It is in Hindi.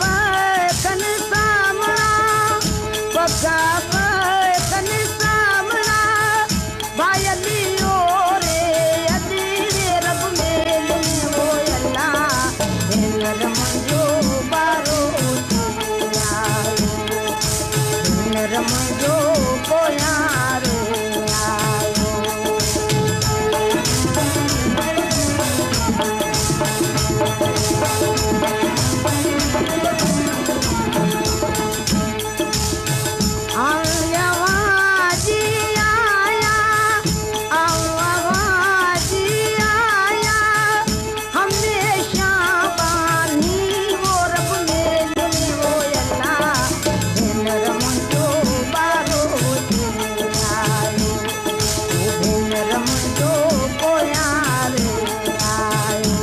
पैकन सामना पक्का पैकन सामना भायलियो रे अदी रे रब मेले वो अल्लाह भेनर मुंहिंजो बारो आयो भेनर मुंहिंजो पोयां रे आयो आवाजी आया आवाजी आया हमेशा बानी वो रब मेले वो अल्लाह भेनर मुंहिंजो बारो आयो भेनर मुंहिंजो पोयां रे आयो